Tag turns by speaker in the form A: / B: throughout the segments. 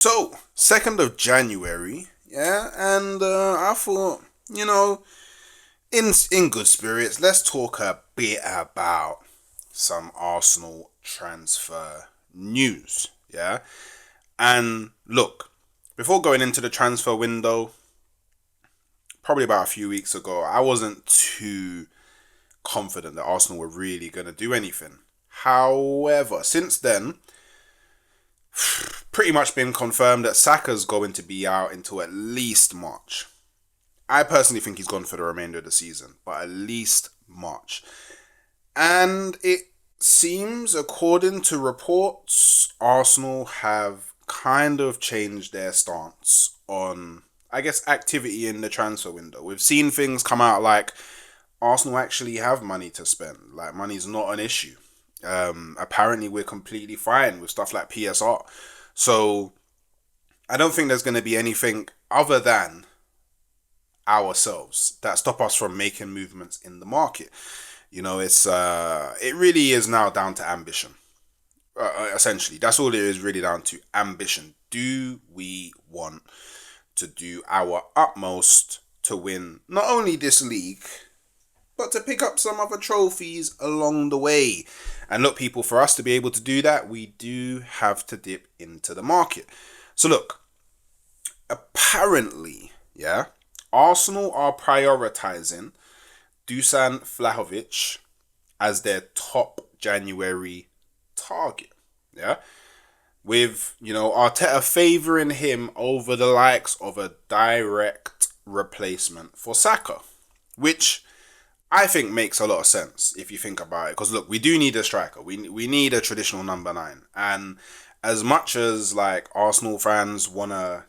A: So, 2nd of January, yeah, and I thought, in good spirits, let's talk a bit about some Arsenal transfer news, yeah? And look, before going into the transfer window, probably about a few weeks ago, I wasn't too confident that Arsenal were really going to do anything. However, since then, pretty much been confirmed that Saka's going to be out until at least March. I personally think he's gone for the remainder of the season, but at least March. And it seems, according to reports, Arsenal have kind of changed their stance on, I guess, activity in the transfer window. We've seen things come out like Arsenal actually have money to spend. Like, money's not an issue. Apparently, we're completely fine with stuff like PSR. So, I don't think there's going to be anything other than ourselves that stop us from making movements in the market. It really is now down to ambition. Essentially, that's all it is really down to ambition. Do we want to do our utmost to win not only this league, but to pick up some other trophies along the way? And look, people, for us to be able to do that, we do have to dip into the market. So look, apparently, yeah, Arsenal are prioritizing Dusan Vlahovic as their top January target. Yeah. With, Arteta favouring him over the likes of a direct replacement for Saka. Which I think makes a lot of sense if you think about it. Because look, we do need a striker. We need a traditional number 9. And as much as like Arsenal fans wanna,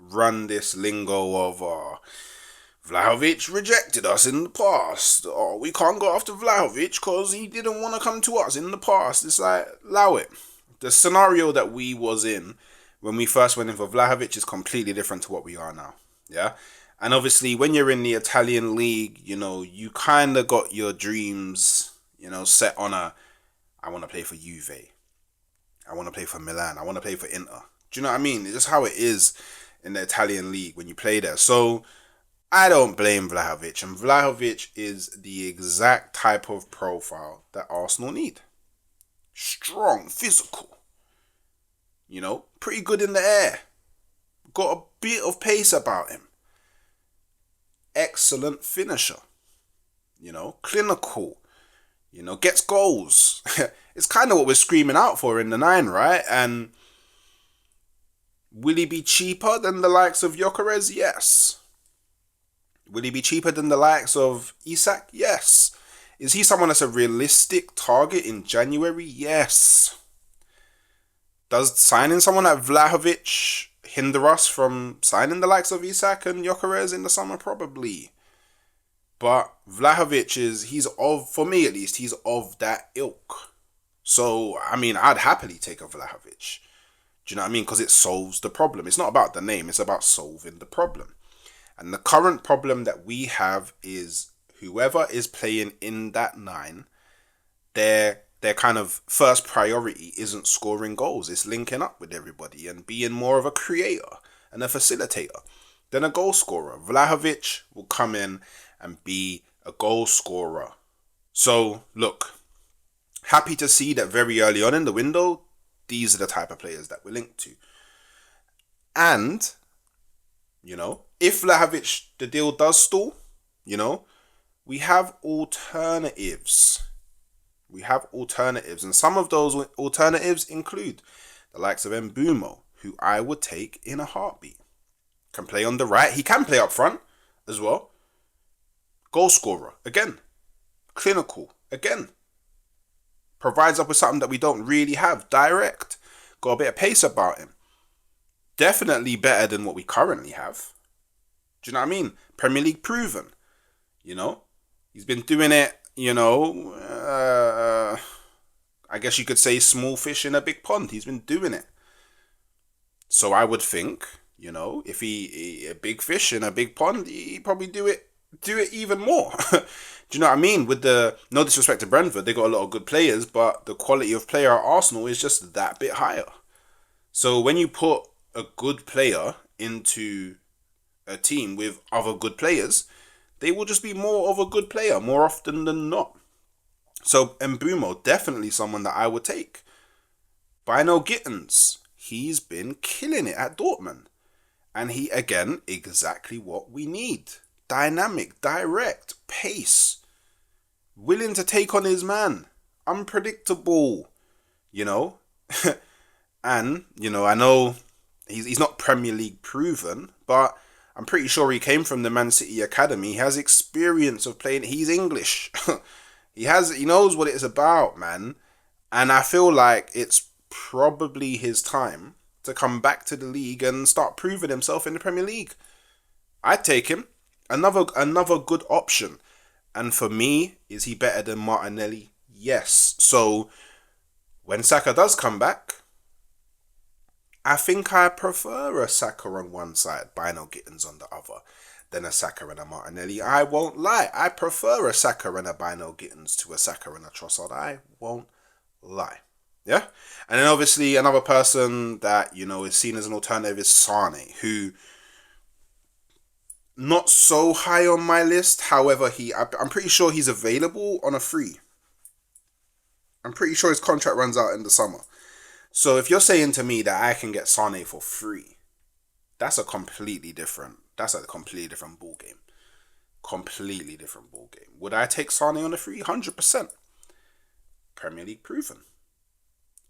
A: run this lingo of Vlahovic rejected us in the past, or we can't go after Vlahovic because he didn't want to come to us in the past. It's like, allow it. The scenario that we was in when we first went in for Vlahovic is completely different to what we are now. Yeah. And obviously, when you're in the Italian league, you kind of got your dreams, set on I want to play for Juve. I want to play for Milan. I want to play for Inter. Do you know what I mean? It's just how it is in the Italian league when you play there. So I don't blame Vlahovic. And Vlahovic is the exact type of profile that Arsenal need. Strong, physical. Pretty good in the air. Got a bit of pace about him. Excellent finisher. Clinical. Gets goals. It's kind of what we're screaming out for in the 9, right? And will he be cheaper than the likes of Gyökeres? Yes. Will he be cheaper than the likes of Isak? Yes. Is he someone that's a realistic target in January? Yes. Does signing someone like Vlahovic hinder us from signing the likes of Isak and Gyökeres in the summer? Probably. But Vlahovic for me at least, he's of that ilk. So, I'd happily take a Vlahovic. Do you know what I mean? Because it solves the problem. It's not about the name, it's about solving the problem. And the current problem that we have is whoever is playing in that 9, their kind of first priority isn't scoring goals. It's linking up with everybody and being more of a creator and a facilitator than a goal scorer. Vlahovic will come in and be a goal scorer. So, look, happy to see that very early on in the window, these are the type of players that we're linked to. And, if Vlahovic, the deal does stall, we have alternatives. And some of those alternatives include the likes of Mbuemo, who I would take in a heartbeat. Can play on the right. He can play up front as well. Goal scorer, again. Clinical, again. Provides up with something that we don't really have. Direct. Got a bit of pace about him. Definitely better than what we currently have. Do you know what I mean? Premier League proven. He's been doing it, I guess you could say small fish in a big pond. He's been doing it. So I would think, if he a big fish in a big pond, he'd probably do it even more. Do you know what I mean? With no disrespect to Brentford, they got a lot of good players, but the quality of player at Arsenal is just that bit higher. So when you put a good player into a team with other good players, they will just be more of a good player more often than not. So Mbuemo, definitely someone that I would take. Bino Gittins, he's been killing it at Dortmund. And he, again, exactly what we need. Dynamic, direct, pace. Willing to take on his man. Unpredictable. You know? And, I know he's not Premier League proven, but I'm pretty sure he came from the Man City Academy. He has experience of playing. He's English. He knows what it is about, man. And I feel like it's probably his time to come back to the league and start proving himself in the Premier League. I'd take him. Another good option. And for me, is he better than Martinelli? Yes. So when Saka does come back, I think I prefer a Saka on one side, Bino Gittins on the other, than a Saka and a Martinelli. I won't lie. I prefer a Saka and a Bino Gittins to a Saka and a Trossard. I won't lie. Yeah? And then obviously another person that, is seen as an alternative is Sane, who not so high on my list. However, I'm pretty sure he's available on a free. I'm pretty sure his contract runs out in the summer. So if you're saying to me that I can get Sane for free, that's a completely different ball game. Completely different ball game. Would I take Sane on a free? 100%. Premier League proven.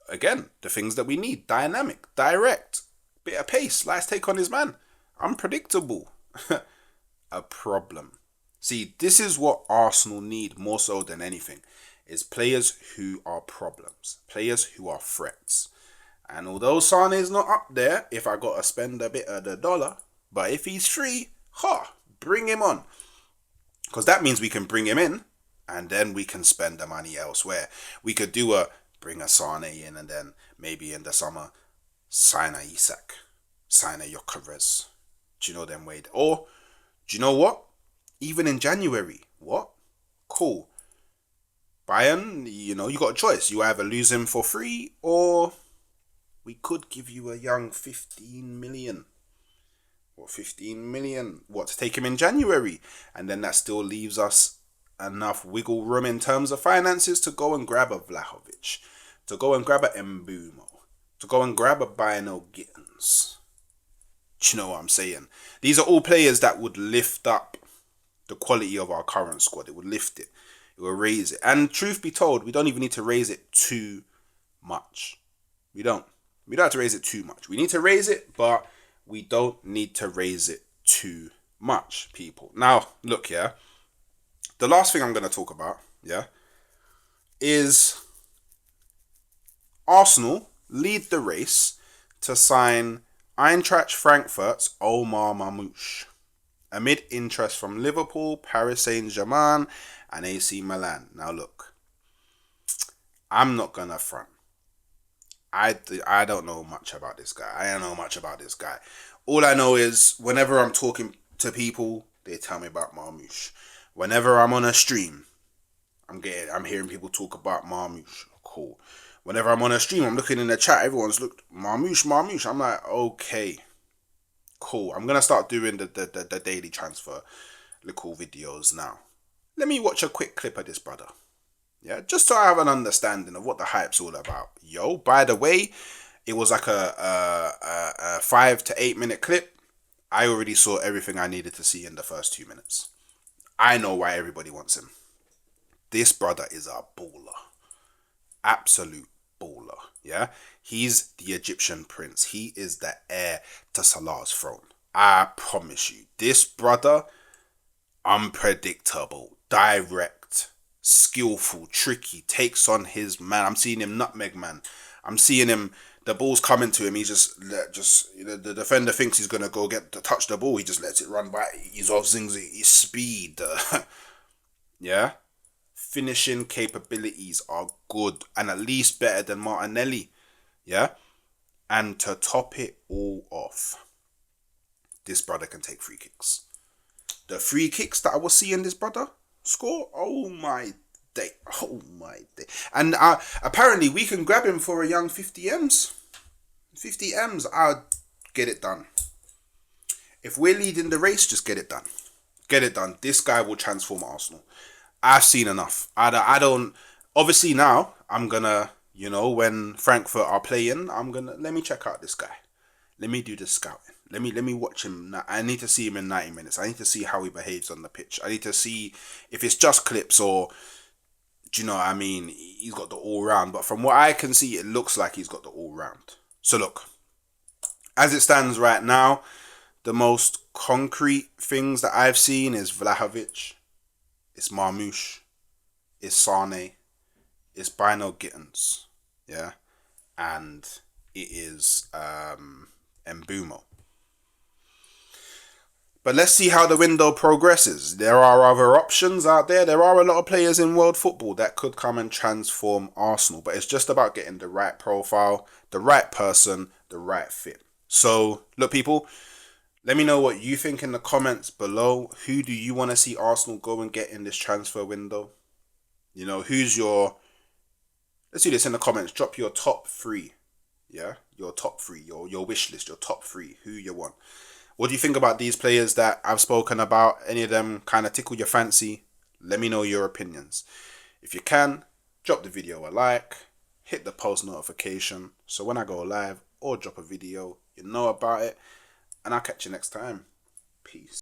A: Again, the things that we need. Dynamic, direct, bit of pace. Let's take on his man. Unpredictable. A problem. See, this is what Arsenal need more so than anything. Is players who are problems. Players who are threats. And although Sane is not up there, if I got to spend a bit of the dollar, but if he's free, bring him on. Because that means we can bring him in, and then we can spend the money elsewhere. We could bring a Sane in, and then maybe in the summer, sign a Isak, sign a Gyökeres. Do you know them way? Or, do you know what? Even in January, what? Cool. Bayern, you got a choice. You either lose him for free, or we could give you a young 15 million. What, 15 million? What, to take him in January? And then that still leaves us enough wiggle room in terms of finances to go and grab a Vlahovic, to go and grab a Mbuemo, to go and grab a Bino Gittins. Do you know what I'm saying? These are all players that would lift up the quality of our current squad. It would lift it. It will raise it. And truth be told, we don't even need to raise it too much. We don't have to raise it too much. We need to raise it, but we don't need to raise it too much, people. Now, look, yeah. The last thing I'm going to talk about, yeah, is Arsenal lead the race to sign Eintracht Frankfurt's Omar Marmoush amid interest from Liverpool, Paris Saint-Germain, and AC Milan. Now look, I'm not gonna front. I don't know much about this guy. I don't know much about this guy. All I know is whenever I'm talking to people, they tell me about Marmoush. Whenever I'm on a stream, I'm hearing people talk about Marmoush. Cool. Whenever I'm on a stream, I'm looking in the chat. Everyone's looked Marmoush. I'm like, okay, cool. I'm gonna start doing the daily transfer little videos now. Let me watch a quick clip of this brother. Yeah, just so I have an understanding of what the hype's all about. Yo, by the way, it was like a 5 to 8 minute clip. I already saw everything I needed to see in the first 2 minutes. I know why everybody wants him. This brother is a baller. Absolute baller. Yeah, he's the Egyptian prince. He is the heir to Salah's throne. I promise you, this brother, unpredictable, direct, skillful, tricky, takes on his man. I'm seeing him nutmeg man. I'm seeing him, the ball's coming to him. He the defender thinks he's gonna go touch the ball. He just lets it run by. He's off zings it. His speed. Yeah. Finishing capabilities are good and at least better than Martinelli. Yeah. And to top it all off, this brother can take free kicks. The free kicks that I was seeing this brother score, oh my day. And apparently we can grab him for a young 50 M's. 50 M's. get it done. If we're leading the race, just get it done. Get it done. This guy will transform Arsenal. I've seen enough. I don't. Obviously now I'm gonna, when Frankfurt are playing, let me check out this guy. Let me do the scouting. Let me watch him. I need to see him in 90 minutes. I need to see how he behaves on the pitch. I need to see if it's just clips or, do you know what I mean? He's got the all round. But from what I can see, it looks like he's got the all round. So look, as it stands right now, the most concrete things that I've seen is Vlahovic, it's Marmoush, it's Sane, it's Bino Gittins, yeah, and it is Mbuemo. But let's see how the window progresses. There are other options out there. There are a lot of players in world football that could come and transform Arsenal. But it's just about getting the right profile, the right person, the right fit. So, look, people, let me know what you think in the comments below. Who do you want to see Arsenal go and get in this transfer window? Who's your... Let's do this in the comments. Drop your top three. Yeah? Your top three. Your wish list. Your top three. Who you want. What do you think about these players that I've spoken about? Any of them kind of tickle your fancy? Let me know your opinions. If you can, drop the video a like, hit the post notification, so when I go live or drop a video, you know about it. And I'll catch you next time. Peace.